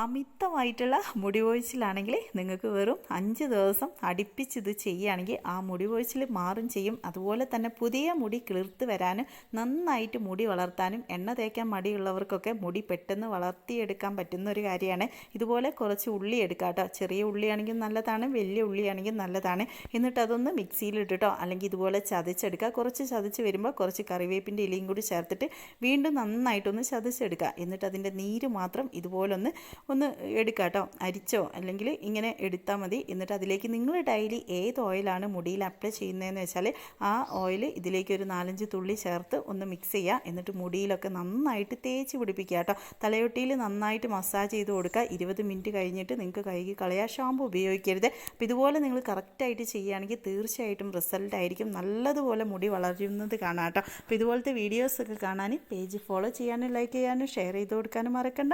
അമിതമായിട്ടുള്ള മുടി കൊഴിച്ചിലാണെങ്കിൽ നിങ്ങൾക്ക് വെറും 5 ദിവസം അടുപ്പിച്ചിത് ചെയ്യുകയാണെങ്കിൽ ആ മുടി കൊഴിച്ചിൽ മാറും ചെയ്യും. അതുപോലെ തന്നെ പുതിയ മുടി കിളിർത്ത് വരാനും നന്നായിട്ട് മുടി വളർത്താനും എണ്ണ തേക്കാൻ മടിയുള്ളവർക്കൊക്കെ മുടി പെട്ടെന്ന് വളർത്തിയെടുക്കാൻ പറ്റുന്ന ഒരു കാര്യമാണ്. ഇതുപോലെ കുറച്ച് ഉള്ളി എടുക്കുക കേട്ടോ. ചെറിയ ഉള്ളിയാണെങ്കിൽ നല്ലതാണ്, വലിയ ഉള്ളിയാണെങ്കിൽ നല്ലതാണ്. എന്നിട്ട് അതൊന്ന് മിക്സിയിലിട്ടിട്ടോ അല്ലെങ്കിൽ ഇതുപോലെ ചതച്ചെടുക്കുക. കുറച്ച് ചതച്ച് വരുമ്പോൾ കുറച്ച് കറിവേപ്പിൻ്റെ ഇലയും കൂടി ചേർത്തിട്ട് വീണ്ടും നന്നായിട്ടൊന്ന് ചതച്ചെടുക്കുക. എന്നിട്ട് അതിൻ്റെ നീര് മാത്രം ഇതുപോലെ ഒന്ന് എടുക്കുക കേട്ടോ. അരിച്ചോ അല്ലെങ്കിൽ ഇങ്ങനെ എടുത്താൽ മതി. എന്നിട്ട് അതിലേക്ക് നിങ്ങൾ ഡെയിലി ഏത് ഓയിലാണ് മുടിയിൽ അപ്ലൈ ചെയ്യുന്നതെന്ന് വെച്ചാൽ ആ ഓയിൽ ഇതിലേക്ക് ഒരു 4-5 തുള്ളി ചേർത്ത് ഒന്ന് മിക്സ് ചെയ്യുക. എന്നിട്ട് മുടിയിലൊക്കെ നന്നായിട്ട് തേച്ച് പിടിപ്പിക്കുക കേട്ടോ. തലയൊട്ടിയിൽ നന്നായിട്ട് മസാജ് ചെയ്ത് കൊടുക്കുക. 20 മിനിറ്റ് കഴിഞ്ഞിട്ട് നിങ്ങൾക്ക് കഴുകി കളയാം. ഷാമ്പു ഉപയോഗിക്കരുത്. അപ്പോൾ ഇതുപോലെ നിങ്ങൾ കറക്റ്റായിട്ട് ചെയ്യുകയാണെങ്കിൽ തീർച്ചയായിട്ടും റിസൾട്ട് ആയിരിക്കും. നല്ലതുപോലെ മുടി വളരുന്നത് കാണാം കേട്ടോ. അപ്പോൾ ഇതുപോലത്തെ വീഡിയോസൊക്കെ കാണാൻ പേജ് ഫോളോ ചെയ്യാനും ലൈക്ക് ചെയ്യാനും ഷെയർ ചെയ്ത് കൊടുക്കാനും മറക്കണ്ട.